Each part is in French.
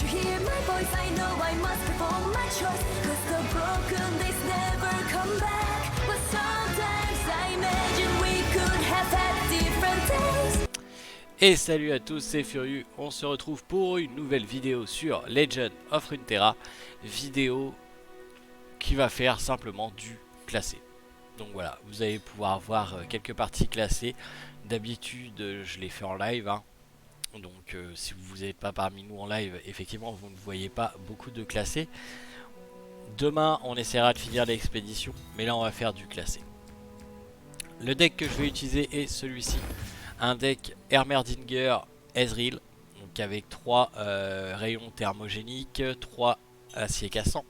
hear my voice, I know I must perform my choice. Cause the broken days never come back. But sometimes I imagine we could have had different days. Et salut à tous, c'est Furieux, on se retrouve pour une nouvelle vidéo sur Legend of Runeterra. Vidéo qui va faire simplement du classé. Donc voilà, vous allez pouvoir voir quelques parties classées. D'habitude je les fais en live hein. Donc si vous n'êtes pas parmi nous en live, effectivement vous ne voyez pas beaucoup de classés. Demain on essaiera de finir l'expédition, mais là on va faire du classé. Le deck que je vais utiliser est celui-ci. Un deck Heimerdinger Ezreal, donc avec 3 rayons thermogéniques, 3 aciers cassants,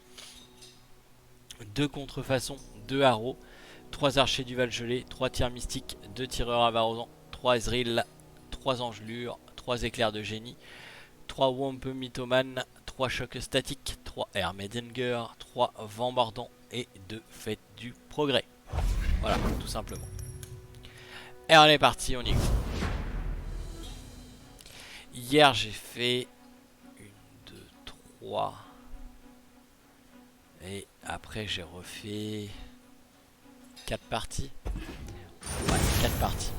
2 contrefaçons, 2 arrows, 3 archers du Val gelé, 3 tirs mystiques, 2 tireurs avarosan, 3 Ezreal, 3 engelures, 3 éclairs de génie, 3 Womp mythomane, 3 chocs statiques, 3 Heimerdinger, 3 vents mordants et 2 fêtes du progrès. Voilà, tout simplement. Et on est parti, on y go. Hier j'ai fait 1, 2, 3. Et après j'ai refait 4 parties. Ouais, 4 parties.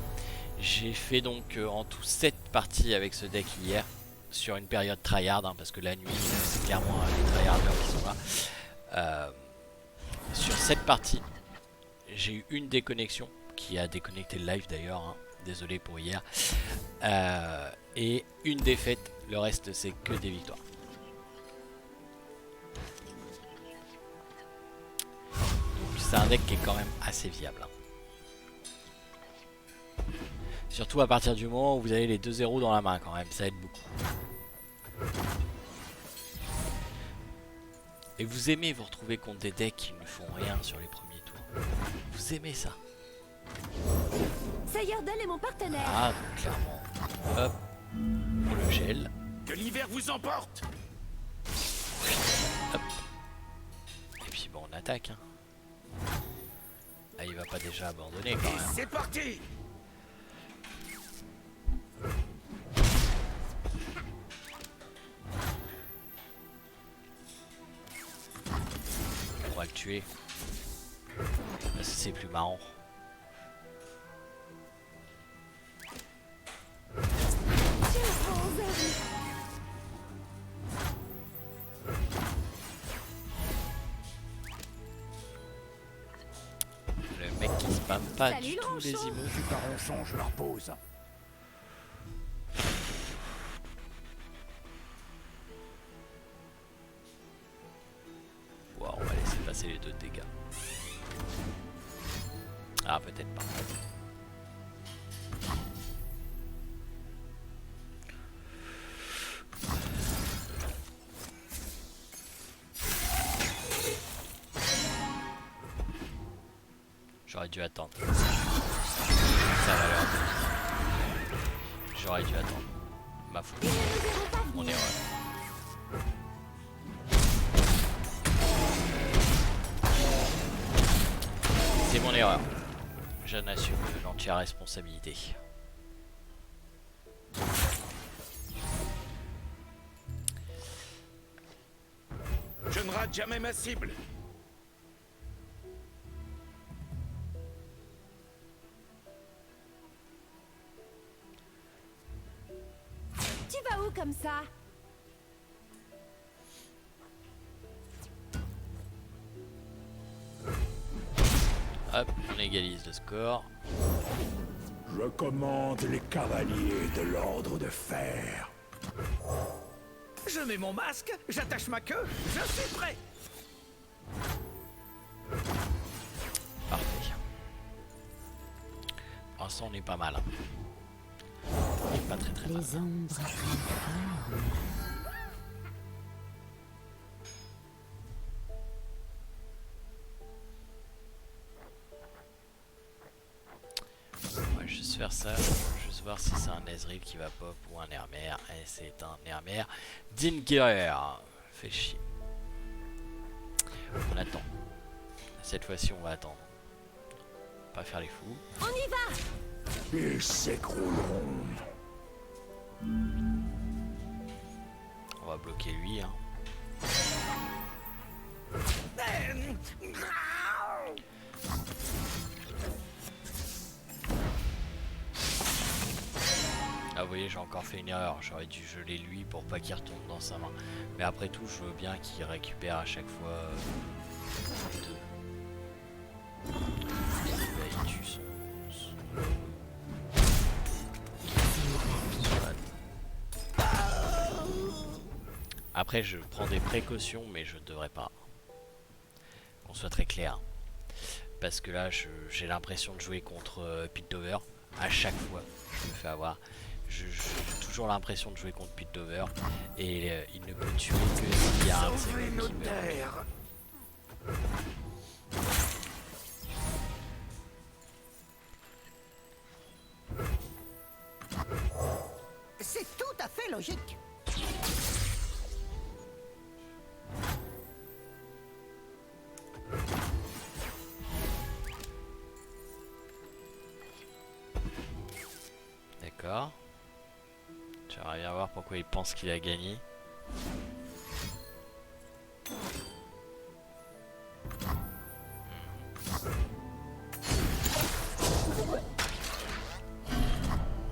J'ai fait donc en tout 7 parties avec ce deck hier. Sur une période tryhard, hein, parce que la nuit c'est clairement les tryharders qui sont là. Sur 7 parties, j'ai eu une déconnexion qui a déconnecté le live d'ailleurs, hein. Désolé pour hier. Et une défaite, le reste c'est que des victoires. Donc c'est un deck qui est quand même assez viable, hein. Surtout à partir du moment où vous avez les 2-0 dans la main quand même, ça aide beaucoup. Et vous aimez vous retrouver contre des decks qui ne font rien sur les premiers tours. Vous aimez ça. Sayardel est mon partenaire. Ah, donc clairement. Hop, on le gèle. Que l'hiver vous emporte. Hop. Et puis bon, on attaque. Hein. Ah, il va pas déjà abandonner quand même. C'est parti. On va le tuer. Parce que c'est plus marrant. Le mec qui spamme pas Salut, du tout les Rancho. emotes. Les parents changent leur pose. Wow, on va laisser passer les 2 dégâts. Ah, peut-être pas. J'aurais dû attendre. Ça va leur donner. J'aurais dû attendre. Ma faute. Mon erreur. C'est mon erreur. J'en assume l'entière responsabilité. Je ne rate jamais ma cible. Tu vas où comme ça? Hop, on égalise le score. Je commande les cavaliers de l'ordre de fer. Je mets mon masque, j'attache ma queue, je suis prêt. Parfait. Pour l'instant, on est pas mal. Hein. On est pas très mal. Les ombres prennent forme. On va juste faire ça. Juste voir si c'est un Ezreal qui va pop ou un Hermer. Et c'est un Hermer. Dinger. Fait chier. On attend. Cette fois-ci, on va attendre. Pas faire les fous. On y va. Ils s'écrouleront. On va bloquer lui. Hein. Ah vous voyez, j'ai encore fait une erreur, j'aurais dû geler lui pour pas qu'il retourne dans sa main. Mais après tout, je veux bien qu'il récupère à chaque fois deux. Là, il tue son... Après je prends des précautions mais je ne devrais pas. Qu'on soit très clair. Parce que là j'ai l'impression de jouer contre Piltover. À chaque fois je me fais avoir. J'ai toujours l'impression de jouer contre Piltover. Et il ne peut tuer que s'il y a un de ses qui meurt. C'est tout à fait logique. D'accord. J'aimerais bien voir pourquoi il pense qu'il a gagné.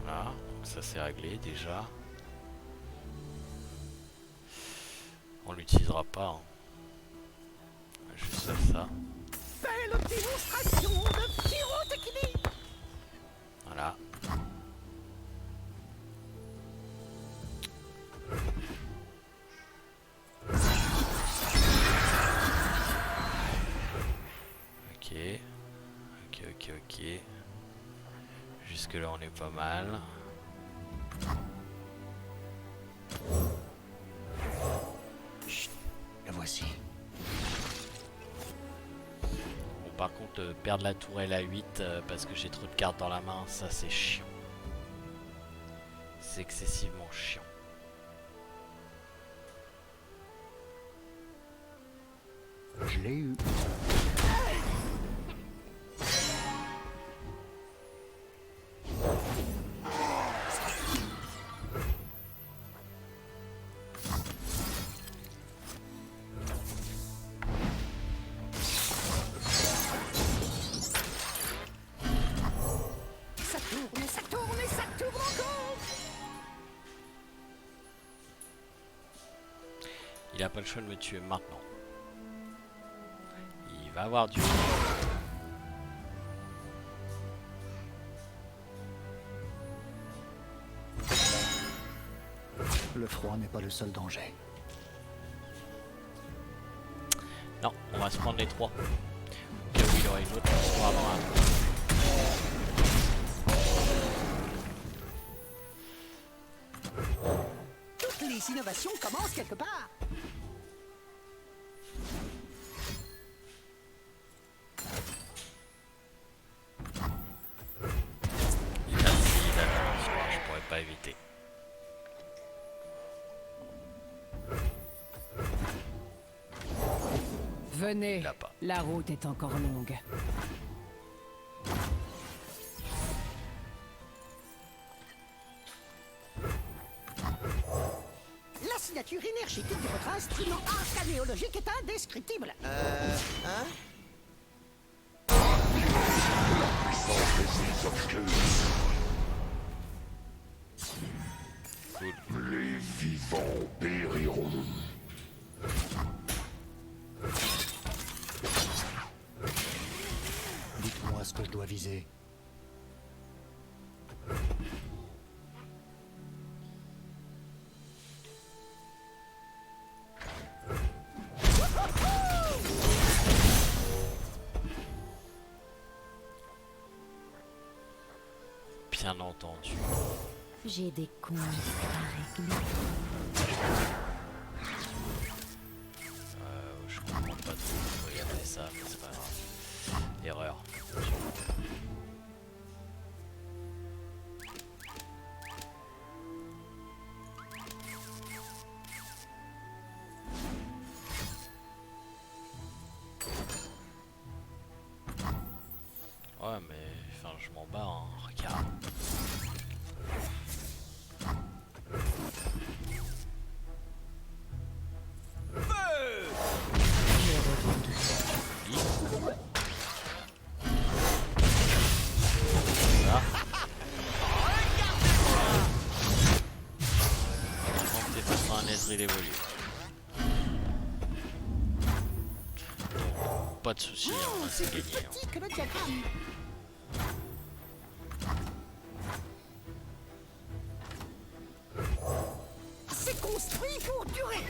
Voilà, donc ça c'est réglé déjà. On l'utilisera pas. Hein. Juste ça. Belle démonstration de pyrotechnie. Voilà. Ok. Jusque là on est pas mal. Chut, le voici. Bon par contre perdre la tourelle à 8 parce que j'ai trop de cartes dans la main, ça c'est chiant. C'est excessivement chiant. Je l'ai eu. Ça tourne encore. Il a pas le choix de me tuer maintenant. Il va avoir du... Le froid n'est pas le seul danger. Non, on va se prendre les trois. Au cas où il y aura une autre histoire dans la... Toutes les innovations commencent quelque part. Il a la histoire, je pourrais pas éviter. Venez, Il l'a pas. la route est encore longue. La signature énergétique de votre instrument arcanéologique est indescriptible. Les vivants périront. Dites-moi ce que je dois viser. Bien entendu. J'ai des comptes à régler. Je comprends pas trop pourquoi il a fait ça, mais c'est pas grave. Erreur. Ouais mais enfin je m'en bats hein, regarde. les volumes. Donc, pas de soucis, Oh, c'est c'est plus gagné. Hein. petit que le diagramme. C'est construit pour durer.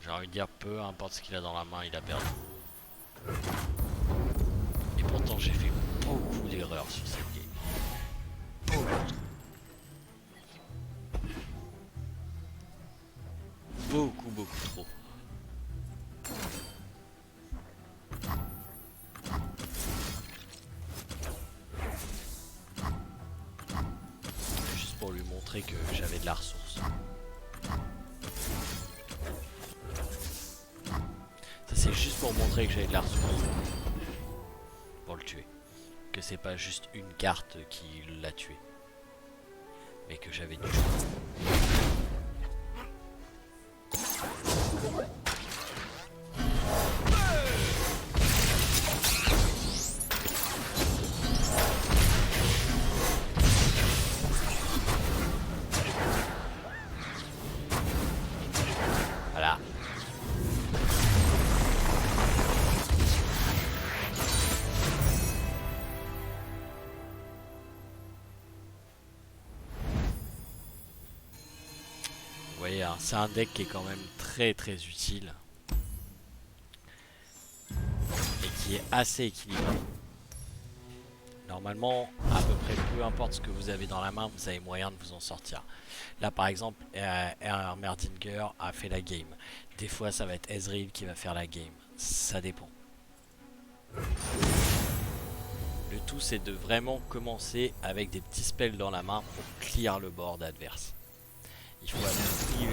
J'ai envie de dire peu importe ce qu'il a dans la main, il a perdu. Et pourtant j'ai fait beaucoup d'erreurs sur cette game. Beaucoup trop. Juste pour lui montrer que j'avais de la ressource. Ça c'est juste pour montrer que j'avais de la ressource. Pour le tuer. Que c'est pas juste une carte qui l'a tué. Mais que j'avais du choix. Voilà. Vous voyez, hein, c'est un deck qui est quand même très utile. Et qui est assez équilibré. Normalement, à peu près peu importe ce que vous avez dans la main, vous avez moyen de vous en sortir. Là par exemple, Ermerdinger a fait la game. Des fois ça va être Ezreal qui va faire la game. Ça dépend. Le tout c'est de vraiment commencer avec des petits spells dans la main pour clear le board adverse. Il faut à tout prix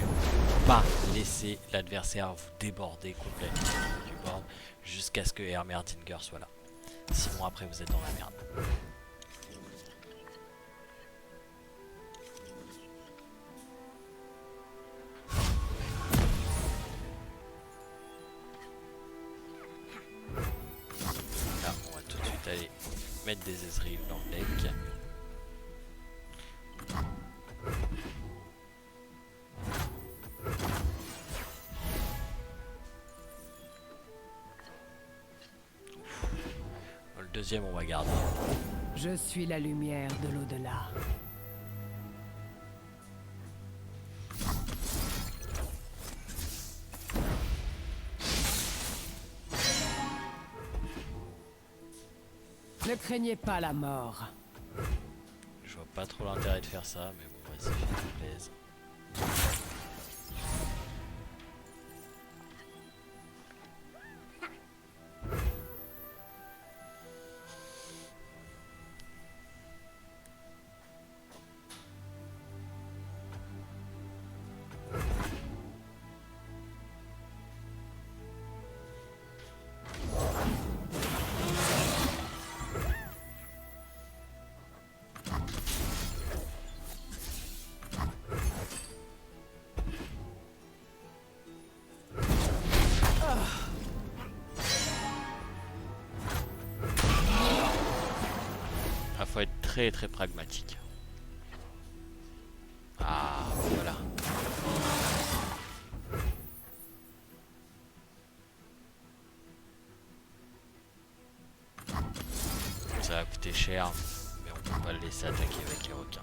pas laisser l'adversaire vous déborder complètement du board jusqu'à ce que Ermerdinger soit là. Sinon après vous êtes dans la merde. Là on va tout de suite aller mettre des Ezreal dans le deck. Le deuxième on va garder. Je suis la lumière de l'au-delà. Ne craignez pas la mort. Je vois pas trop l'intérêt de faire ça, mais bon vas-y, fais-toi plaisir. Faut être très pragmatique. Ah voilà. Ça va coûter cher, mais on peut pas le laisser attaquer avec les requins.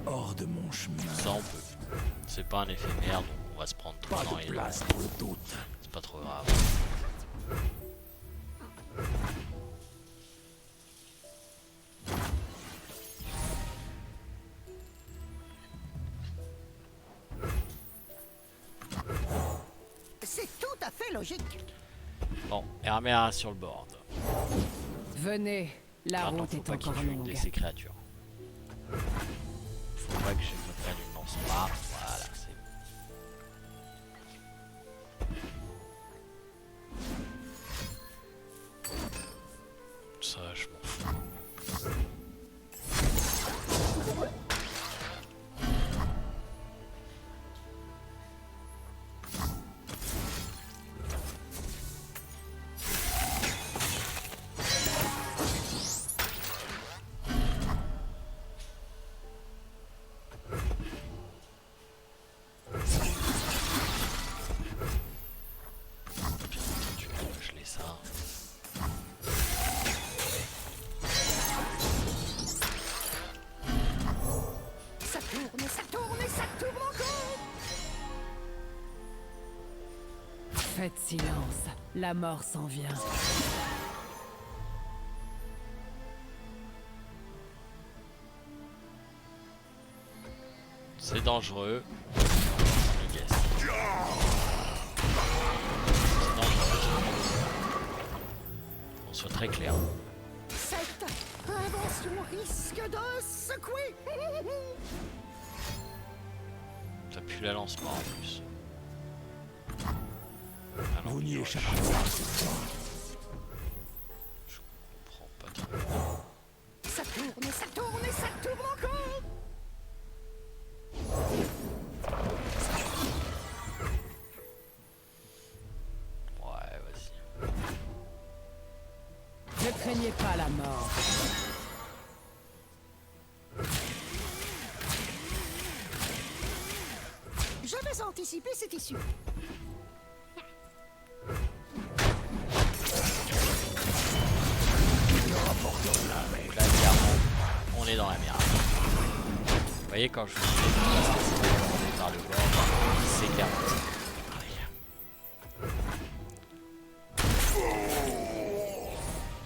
Hors de mon chemin. Ça on peut. C'est pas un éphémère, donc on va se prendre 3 ans Pas et de place pour le doute. c'est pas trop grave. C'est tout à fait logique. Bon, Hermère sur le board. Venez, la Maintenant, route faut est pas qu'il encore tue une longue. de ces créatures. Faut pas que je me prenne une lance noire. Voilà, c'est bon. tourne, ça tourne et ça tourne encore. Faites silence, la mort s'en vient. C'est dangereux. Je guess. C'est dangereux. On soit très clair. Cette invention risque de secouer. Ça pue la lancement en plus. Ah non, Vous n'y ouais, échappez je pas ce soir. comprends pas trop. Ça tourne et ça tourne encore. Ouais, vas-y. Ne craignez pas la mort. J'avais anticipé cette issue. Donc là, clairement, on est dans la merde. Vous voyez, quand je vous disais que ça se laissait dépasser par le bord, c'est clairement.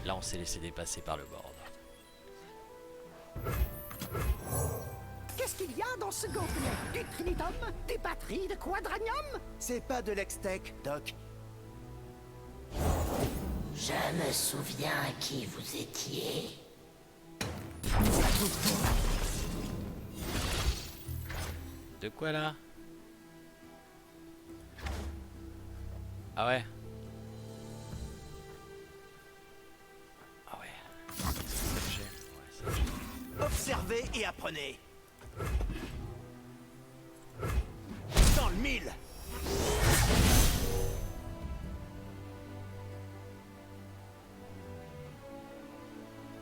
Là, on s'est laissé dépasser par le board. Qu'est-ce qu'il y a dans ce gobelet? Du trinitum? Des batteries de quadranium? C'est pas de l'extech, Doc. Je me souviens qui vous étiez. De quoi là? Ah ouais. Ah ouais. C'est ça que j'ai. Ouais, ça que j'ai. Observez et apprenez. Dans le mille.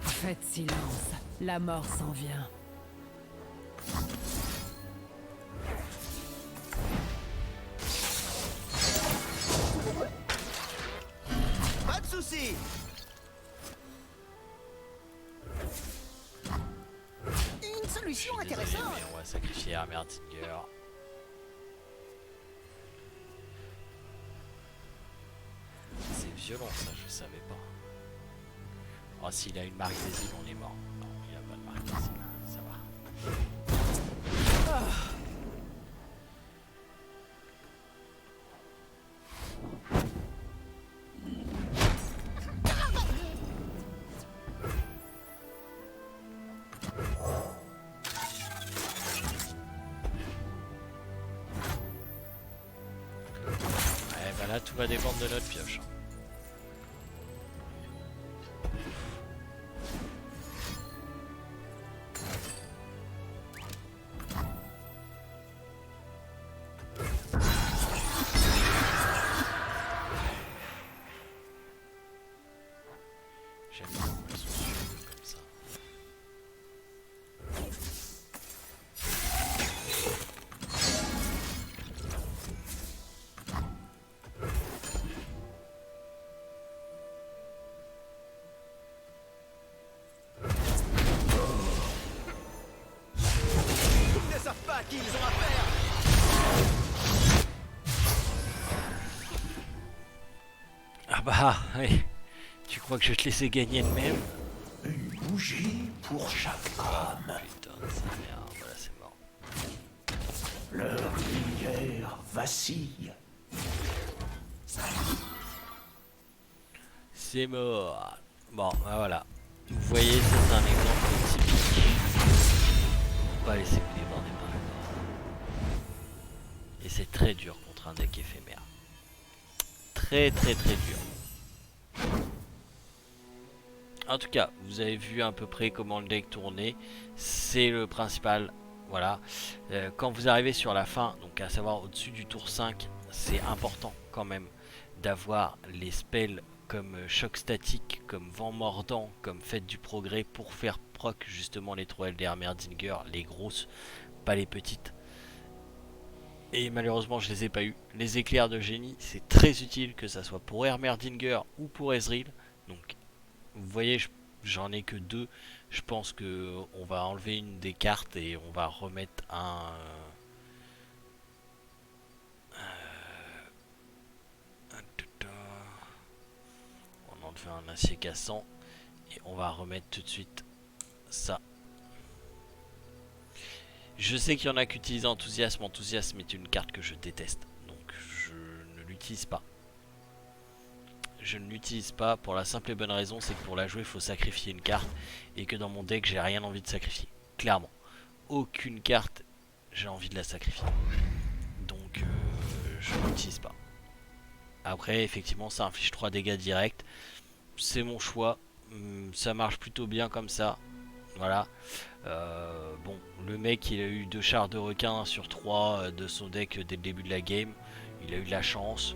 Faites silence, la mort s'en vient. Pas de soucis. Une Je solution suis désolé, intéressante. mais on va sacrifier Heimerdinger. C'est violent ça, je savais pas. Oh, s'il a une marque des îles, on est mort. Non, il a pas de marque des îles, ça va. Ouais, bah là, tout va dépendre de notre pioche. J'aime bien quand elles sont suivies comme ça. Ils ne savent pas à qui ils ont affaire. Ah bah, oui. Tu crois que je vais te laisser gagner de même? Une bougie pour chaque âme. Putain de sa merde, voilà, c'est mort. Leur lumière vacille. C'est mort. Bon, bah voilà. Vous voyez, ça c'est un exemple typique. Faut pas laisser vous déborder par le bord. Et c'est très dur contre un deck éphémère. Très dur. En tout cas, vous avez vu à peu près comment le deck tournait. C'est le principal. Voilà. Quand vous arrivez sur la fin, donc à savoir au-dessus du tour 5, c'est important quand même d'avoir les spells comme choc statique, comme vent mordant, comme fête du progrès pour faire proc justement les 3 LDR Heimerdinger, les grosses, pas les petites. Et malheureusement je les ai pas eu. Les éclairs de génie, c'est très utile que ça soit pour Heimerdinger ou pour Ezreal. Donc vous voyez, j'en ai que 2 Je pense que on va enlever une des cartes et on va remettre on enlève un acier cassant et on va remettre tout de suite ça. Je sais qu'il y en a qui utilisent enthousiasme. Enthousiasme est une carte que je déteste, donc je ne l'utilise pas. Je ne l'utilise pas pour la simple et bonne raison, c'est que pour la jouer il faut sacrifier une carte et que dans mon deck j'ai rien envie de sacrifier. Clairement, aucune carte j'ai envie de la sacrifier, donc je ne l'utilise pas. Après effectivement ça inflige 3 dégâts directs, c'est mon choix, ça marche plutôt bien comme ça. Voilà. Bon, le mec il a eu 2 chars de requin sur 3 de son deck dès le début de la game, il a eu de la chance.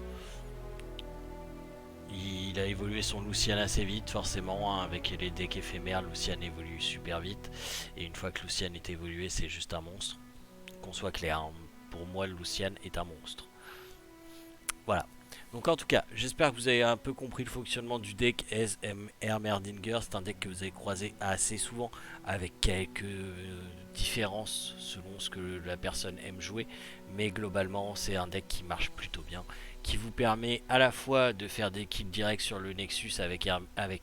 Il a évolué son Lucian assez vite forcément, hein, avec les decks éphémères Lucian évolue super vite. Et une fois que Lucian est évolué c'est juste un monstre. Qu'on soit clair, hein, pour moi Lucian est un monstre. Voilà. Donc en tout cas, j'espère que vous avez un peu compris le fonctionnement du deck Heimerdinger. C'est un deck que vous avez croisé assez souvent avec quelques différences selon ce que la personne aime jouer. Mais globalement c'est un deck qui marche plutôt bien, qui vous permet à la fois de faire des kills directs sur le Nexus avec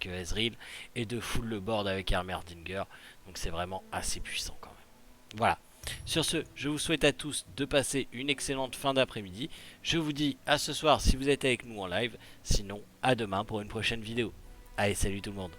Ezreal et de full le board avec Heimerdinger. Donc c'est vraiment assez puissant quand même. Voilà. Sur ce, je vous souhaite à tous de passer une excellente fin d'après-midi. Je vous dis à ce soir si vous êtes avec nous en live. Sinon, à demain pour une prochaine vidéo. Allez, salut tout le monde.